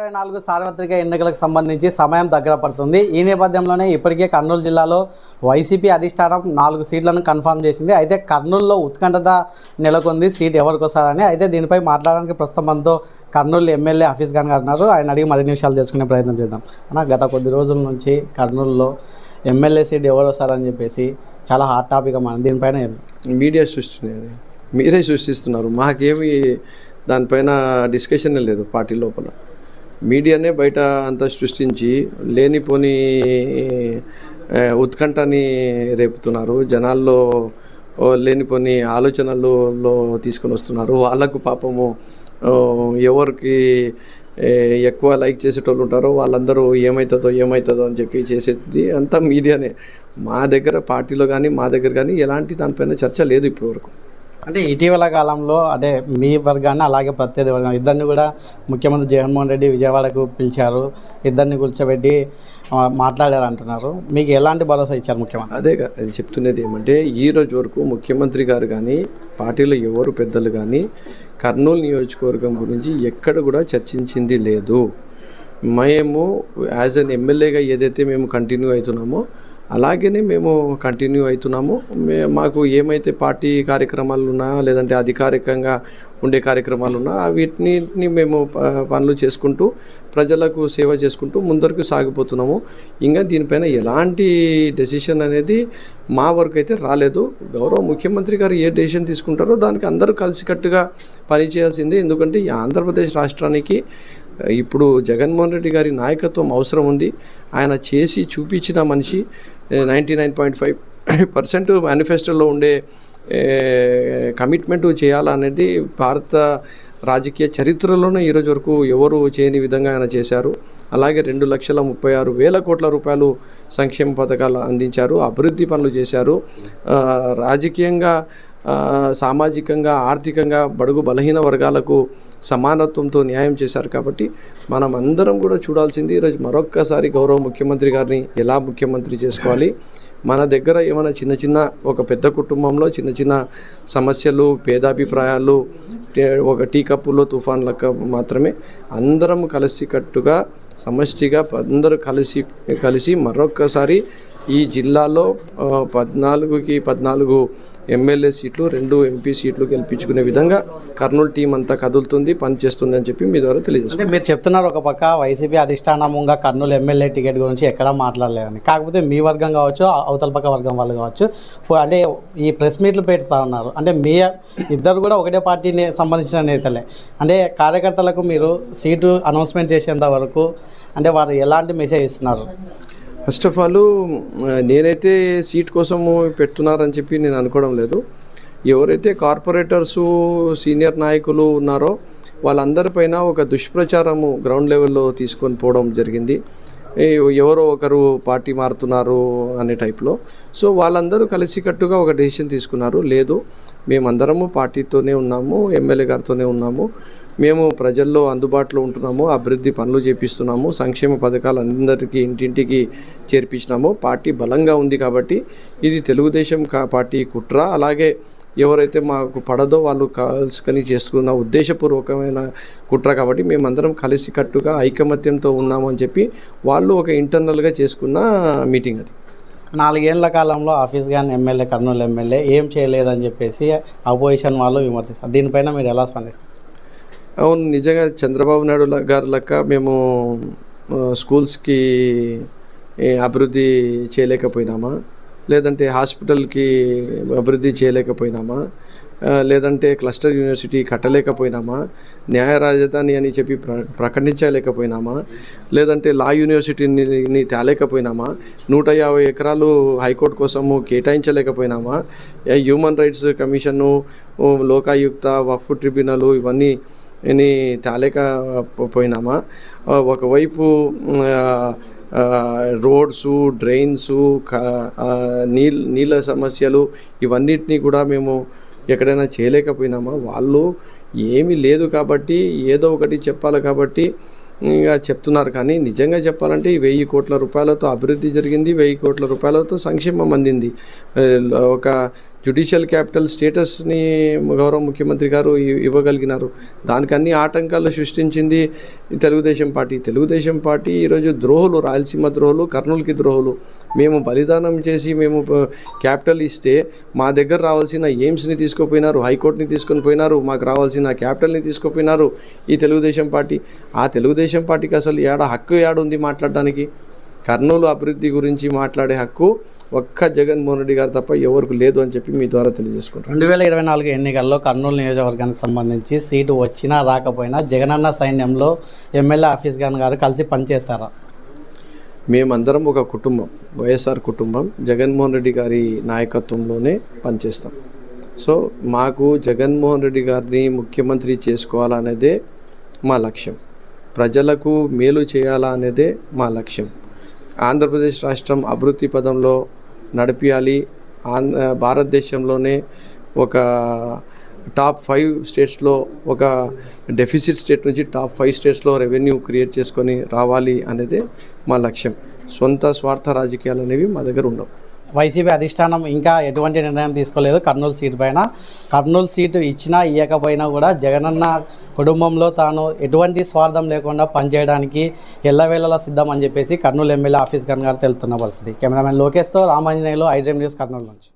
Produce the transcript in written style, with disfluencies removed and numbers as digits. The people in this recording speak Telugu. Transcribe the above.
2024 సార్వత్రిక ఎన్నికలకు సంబంధించి సమయం దగ్గర పడుతుంది. ఈ నేపథ్యంలోనే ఇప్పటికే కర్నూలు జిల్లాలో వైసీపీ అధిష్టానం 4 సీట్లను కన్ఫర్మ్ చేసింది. అయితే కర్నూలులో ఉత్కంఠత నెలకొంది సీట్ ఎవరికి వస్తారని. అయితే దీనిపై మాట్లాడడానికి ప్రస్తుతం మనతో కర్నూలు ఎమ్మెల్యే హఫీజ్ ఖాన్ గారు ఉన్నారు. ఆయన అడిగి మరిన్ని విషయాలు తెలుసుకునే ప్రయత్నం చేద్దాం. అన్న, గత కొద్ది రోజుల నుంచి కర్నూలులో ఎమ్మెల్యే సీట్ ఎవరు వస్తారని చెప్పేసి చాలా హాట్ టాపిక్ అన్నమాట. దీనిపైన మీడియా సృష్టిస్తున్నారు, మీరే సృష్టిస్తున్నారు. మాకేమి దానిపైన డిస్కషన్ లేదు. పార్టీ లోపల మీడియానే బయట అంతా సృష్టించి లేనిపోని ఉత్కంఠని రేపుతున్నారు. జనాల్లో లేనిపోని ఆలోచనలలో తీసుకొని వస్తున్నారు. వాళ్ళకు పాపము ఎవరికి ఎక్కువ లైక్ చేసేటోళ్ళు ఉంటారో వాళ్ళందరూ ఏమవుతుందో అని చెప్పి చేసేది అంతా మీడియానే. మా దగ్గర పార్టీలో కానీ మా దగ్గర కానీ ఎలాంటి దానిపైన చర్చ లేదు ఇప్పటివరకు. అంటే ఇటీవల కాలంలో అదే మీ వర్గాన్ని అలాగే ప్రత్యర్థి వర్గాన్ని ఇద్దరిని కూడా ముఖ్యమంత్రి జగన్మోహన్ రెడ్డి విజయవాడకు పిలిచారు. ఇద్దరిని కూర్చోబెట్టి మాట్లాడారు అంటున్నారు. మీకు ఎలాంటి భరోసా ఇచ్చారు ముఖ్యమంత్రి? అదే నేను చెప్తున్నది ఏమంటే, ఈ రోజు వరకు ముఖ్యమంత్రి గారు కానీ పార్టీలో ఎవరు పెద్దలు కానీ కర్నూలు నియోజకవర్గం గురించి ఎక్కడ కూడా చర్చించింది లేదు. మేము యాజ్ అన్ ఎమ్మెల్యేగా ఏదైతే మేము కంటిన్యూ అవుతున్నామో అలాగనే మేము కంటిన్యూ అవుతున్నాము. మాకు ఏమైతే పార్టీ కార్యక్రమాలు ఉన్నాయో లేదంటే అధికారికంగా ఉండే కార్యక్రమాలు ఉన్నాయో వీటిని మేము పనులు చేసుకుంటూ ప్రజలకు సేవ చేసుకుంటూ ముందరకు సాగిపోతున్నాము. ఇంకా దీనిపైన ఎలాంటి డెసిషన్ అనేది మా వరకు అయితే రాలేదు. గౌరవ ముఖ్యమంత్రి గారు ఏ డెసిషన్ తీసుకుంటారో దానికి అందరూ కలిసికట్టుగా పనిచేయాల్సిందే. ఎందుకంటే ఈ ఆంధ్రప్రదేశ్ రాష్ట్రానికి ఇప్పుడు జగన్మోహన్ రెడ్డి గారి నాయకత్వం అవసరం ఉంది. ఆయన చేసి చూపించిన మనిషి. 99.5% మేనిఫెస్టోలో ఉండే కమిట్మెంట్ చేయాలనేది భారత రాజకీయ చరిత్రలోనే ఈరోజు వరకు ఎవరు చేయని విధంగా ఆయన చేశారు. అలాగే 2,36,000 కోట్ల రూపాయలు సంక్షేమ పథకాలు అందించారు, అభివృద్ధి పనులు చేశారు. రాజకీయంగా, సామాజికంగా, ఆర్థికంగా బడుగు బలహీన వర్గాలకు సమానత్వంతో న్యాయం చేశారు. కాబట్టి మనం అందరం కూడా చూడాల్సింది ఈరోజు మరొక్కసారి గౌరవ ముఖ్యమంత్రి గారిని ఎలా ముఖ్యమంత్రి చేసుకోవాలి. మన దగ్గర ఏమైనా చిన్న ఒక పెద్ద కుటుంబంలో చిన్న సమస్యలు, భేదాభిప్రాయాలు ఒక టీ కప్పులో తుఫాన్ లెక్క మాత్రమే. అందరం కలిసికట్టుగా సమష్టిగా అందరూ కలిసి మరొక్కసారి ఈ జిల్లాలో 14కి 14 ఎమ్మెల్యే సీట్లు, 2 ఎంపీ సీట్లు గెలిపించుకునే విధంగా కర్నూలు టీం అంతా కదులుతుంది, పనిచేస్తుంది అని చెప్పి మీ ద్వారా తెలియజేస్తుంది. మీరు చెప్తున్నారు ఒక పక్క వైసీపీ అధిష్టానంగా కర్నూలు ఎమ్మెల్యే టికెట్ గురించి ఎక్కడా మాట్లాడలేదని. కాకపోతే మీ వర్గం కావచ్చు, అవతల పక్క వర్గం వాళ్ళు కావచ్చు, అంటే ఈ ప్రెస్ మీట్లు పెడతా ఉన్నారు. అంటే మీ ఇద్దరు కూడా ఒకటే పార్టీని సంబంధించిన నేతలే. అంటే కార్యకర్తలకు మీరు సీటు అనౌన్స్మెంట్ చేసేంత వరకు అంటే వారు ఎలాంటి మెసేజ్ ఇస్తున్నారు? ఫస్ట్ ఆఫ్ ఆల్ నేనైతే సీట్ కోసము పెడుతున్నారని చెప్పి నేను అనుకోవడం లేదు. ఎవరైతే కార్పొరేటర్సు, సీనియర్ నాయకులు ఉన్నారో వాళ్ళందరిపైన ఒక దుష్ప్రచారము గ్రౌండ్ లెవెల్లో తీసుకొని పోవడం జరిగింది. ఎవరో ఒకరు పార్టీ మారుతున్నారు అనే టైప్లో. సో వాళ్ళందరూ కలిసికట్టుగా ఒక డెసిషన్ తీసుకున్నారు. లేదు, మేమందరము పార్టీతోనే ఉన్నాము, ఎమ్మెల్యే గారితోనే ఉన్నాము, మేము ప్రజల్లో అందుబాటులో ఉంటున్నాము, అభివృద్ధి పనులు చేపిస్తున్నాము, సంక్షేమ పథకాలు అందరికీ ఇంటింటికి చేర్పించినాము. పార్టీ బలంగా ఉంది కాబట్టి ఇది తెలుగుదేశం పార్టీ కుట్ర. అలాగే ఎవరైతే మాకు పడదో వాళ్ళు కలుసుకొని చేసుకున్న ఉద్దేశపూర్వకమైన కుట్ర కాబట్టి మేమందరం కలిసికట్టుగా ఐకమత్యంతో ఉన్నాము అని చెప్పి వాళ్ళు ఒక ఇంటర్నల్గా చేసుకున్న మీటింగ్ అది. 4 ఏళ్ల కాలంలో హఫీజ్ ఖాన్ ఎమ్మెల్యే, కర్నూలు ఎమ్మెల్యే ఏం చేయలేదని చెప్పేసి అపోజిషన్ వాళ్ళు విమర్శిస్తారు. దీనిపైన మీరు ఎలా స్పందిస్తారు? అవును, నిజంగా చంద్రబాబు నాయుడు గారి లెక్క మేము స్కూల్స్కి అభివృద్ధి చేయలేకపోయినామా, లేదంటే హాస్పిటల్కి అభివృద్ధి చేయలేకపోయినామా, లేదంటే క్లస్టర్ యూనివర్సిటీ కట్టలేకపోయినామా, న్యాయ రాజధాని అని చెప్పి ప్రకటించలేకపోయినామా, లేదంటే లా యూనివర్సిటీని తేలేకపోయినామా, 150 ఎకరాలు హైకోర్టు కోసము కేటాయించలేకపోయినామా, హ్యూమన్ రైట్స్ కమిషను, లోకాయుక్త, వక్ఫ్ ట్రిబ్యునల్ ఇవన్నీ తేలేకపోయినామా, ఒకవైపు రోడ్సు, డ్రైన్సు, నీళ్ళ సమస్యలు ఇవన్నిటినీ కూడా మేము ఎక్కడైనా చేయలేకపోయినామా. వాళ్ళు ఏమీ లేదు కాబట్టి ఏదో ఒకటి చెప్పాలి కాబట్టి ఇంకా చెప్తున్నారు. కానీ నిజంగా చెప్పాలంటే 1000 కోట్ల రూపాయలతో అభివృద్ధి జరిగింది, 1000 కోట్ల రూపాయలతో సంక్షేమం అందింది. ఒక జ్యుడిషియల్ క్యాపిటల్ స్టేటస్ని గౌరవ ముఖ్యమంత్రి గారు ఇవ్వగలిగినారు. దానికి అన్ని ఆటంకాలు సృష్టించింది తెలుగుదేశం పార్టీ ఈరోజు ద్రోహులు, రాయలసీమ ద్రోహులు, కర్నూలుకి ద్రోహులు. మేము బలిదానం చేసి మేము క్యాపిటల్ ఇస్తే మా దగ్గర రావాల్సిన ఎయిమ్స్ని తీసుకుపోయినారు, హైకోర్టుని తీసుకొని పోయినారు, మాకు రావాల్సిన క్యాపిటల్ని తీసుకుపోయినారు ఈ తెలుగుదేశం పార్టీ. ఆ తెలుగుదేశం పార్టీకి అసలు హక్కు ఉంది మాట్లాడడానికి? కర్నూలు అభివృద్ధి గురించి మాట్లాడే హక్కు ఒక్క జగన్మోహన్ రెడ్డి గారు తప్ప ఎవరికి లేదు అని చెప్పి మీ ద్వారా తెలియజేసుకుంటారు. 2024 ఎన్నికల్లో కర్నూలు నియోజకవర్గానికి సంబంధించి సీటు వచ్చినా రాకపోయినా జగనన్న సైన్యంలో ఎమ్మెల్యే ఆఫీస్ గారు కలిసి పనిచేస్తారా? మేమందరం ఒక కుటుంబం, వైఎస్ఆర్ కుటుంబం. జగన్మోహన్ రెడ్డి గారి నాయకత్వంలోనే పనిచేస్తాం. సో మాకు జగన్మోహన్ రెడ్డి గారిని ముఖ్యమంత్రి చేసుకోవాలనేదే మా లక్ష్యం. ప్రజలకు మేలు చేయాలా అనేదే మా లక్ష్యం. ఆంధ్రప్రదేశ్ రాష్ట్రం అభివృద్ధి పదంలో నడిపించాలి. భారతదేశంలోనే ఒక టాప్ 5 స్టేట్స్లో, ఒక డెఫిసిట్ స్టేట్ నుంచి టాప్ 5 స్టేట్స్లో రెవెన్యూ క్రియేట్ చేసుకొని రావాలి అనేదే మా లక్ష్యం. సొంత స్వార్థ రాజకీయాలు అనేవి మా దగ్గర ఉండవు. వైసీపీ అధిష్టానం ఇంకా ఎటువంటి నిర్ణయం తీసుకోలేదు కర్నూలు సీటు పైన. కర్నూలు సీటు ఇచ్చినా ఇవ్వకపోయినా కూడా జగనన్న కుటుంబంలో తాను ఎటువంటి స్వార్థం లేకుండా పనిచేయడానికి ఎల్లవేళలా సిద్ధం అని చెప్పేసి కర్నూలు ఎమ్మెల్యే ఆఫీస్ గారు తెలుపుతున్న పరిస్థితి. కెమెరామెన్ లోకేష్తో రామాంజనేయులు, ఐడ్రీమ్ న్యూస్, కర్నూలు నుంచి.